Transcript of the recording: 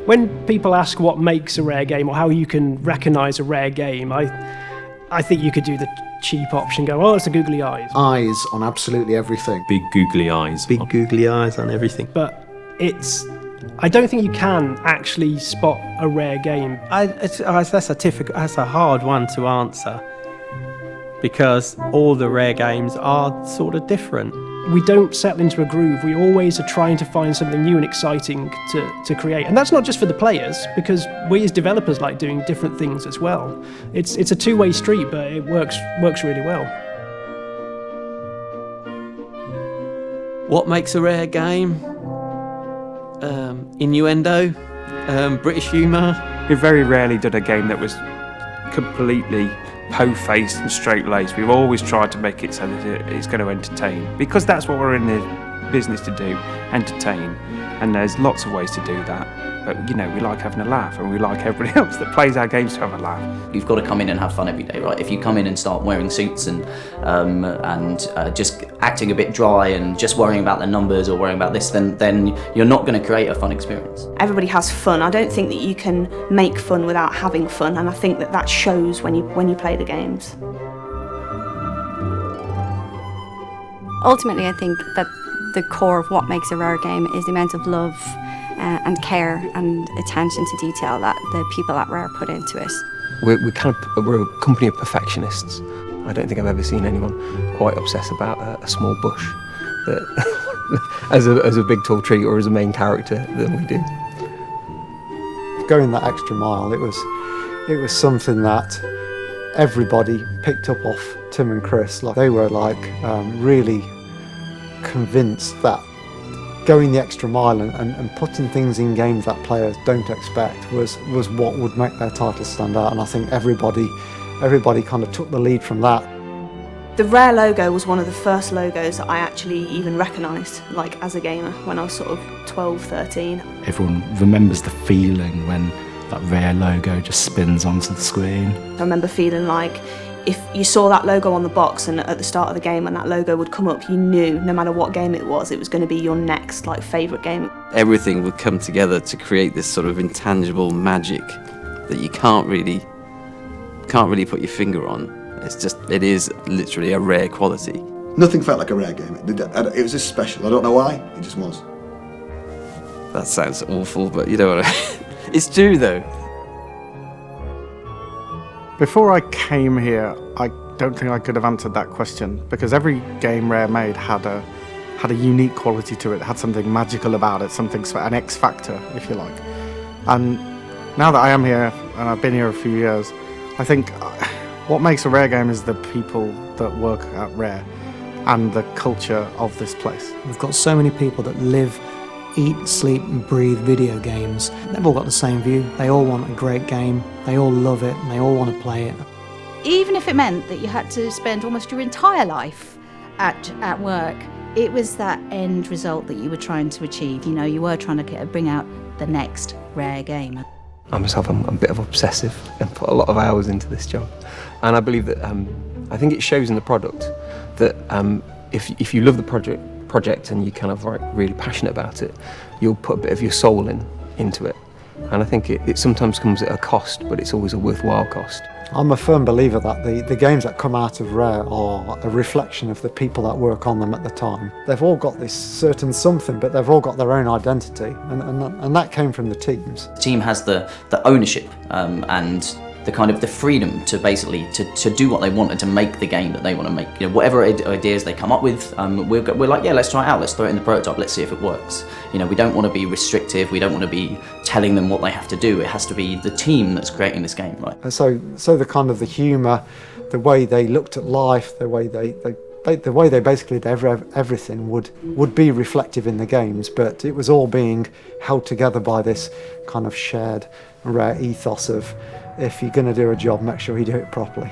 When people ask what makes a rare game or how you can recognise a rare game, I think you could do the cheap option, go, oh, it's a googly eyes. Eyes on absolutely everything. Big googly eyes. Big googly eyes on everything. But I don't think you can actually spot a rare game. That's a hard one to answer, because all the rare games are sort of different. We don't settle into a groove. We always are trying to find something new and exciting to create. And that's not just for the players, because we as developers like doing different things as well. It's a two-way street, but it works really well. What makes a rare game? Innuendo, British humour. We very rarely did a game that was completely po-faced and straight-laced. We've always tried to make it so that it's going to entertain, because that's what we're in the business to do, entertain. And there's lots of ways to do that. But, you know, we like having a laugh, and we like everybody else that plays our games to have a laugh. You've got to come in and have fun every day, right? If you come in and start wearing suits and just acting a bit dry and just worrying about the numbers or worrying about this, then you're not going to create a fun experience. Everybody has fun. I don't think that you can make fun without having fun, and I think that shows when you play the games. Ultimately, I think that the core of what makes a rare game is the amount of love and care and attention to detail that the people at Rare put into it. We're a company of perfectionists. I don't think I've ever seen anyone quite obsess about a small bush that as a big tall tree or as a main character than we do. Going that extra mile, it was something that everybody picked up off Tim and Chris. Like, they were really convinced that going the extra mile and putting things in games that players don't expect was what would make their title stand out, and I think everybody kind of took the lead from that. The Rare logo was one of the first logos that I actually even recognised, like, as a gamer, when I was sort of 12, 13. Everyone remembers the feeling when that Rare logo just spins onto the screen. I remember feeling like if you saw that logo on the box and at the start of the game when that logo would come up, you knew no matter what game it was going to be your next favourite game. Everything would come together to create this sort of intangible magic that you can't really put your finger on. It is literally a rare quality. Nothing felt like a Rare game. It was just special. I don't know why, it just was. That sounds awful, but you know what it's true though. Before I came here, I don't think I could have answered that question, because every game Rare made had a unique quality to it, had something magical about it, an X factor, if you like. And now that I am here, and I've been here a few years, I think what makes a Rare game is the people that work at Rare and the culture of this place. We've got so many people that live, eat, sleep and breathe video games. They've all got the same view. They all want a great game, they all love it, and they all want to play it. Even if it meant that you had to spend almost your entire life at work, it was that end result that you were trying to achieve. You know, you were trying to bring out the next Rare game. I'm a bit of obsessive and put a lot of hours into this job. And I believe that, I think it shows in the product that if you love the project and you're kind of really passionate about it, you'll put a bit of your soul into it. And I think it sometimes comes at a cost, but it's always a worthwhile cost. I'm a firm believer that the games that come out of Rare are a reflection of the people that work on them at the time. They've all got this certain something, but they've all got their own identity, and that came from the teams. The team has the ownership and the kind of the freedom to basically to do what they want and to make the game that they want to make. You know, whatever ideas they come up with, we're like, yeah, let's try it out, let's throw it in the prototype, let's see if it works. You know, we don't want to be restrictive, we don't want to be telling them what they have to do. It has to be the team that's creating this game, right? And so the kind of the humour, the way they looked at life, the way they basically did everything would be reflective in the games, but it was all being held together by this kind of shared Rare ethos of, if you're going to do a job, make sure you do it properly.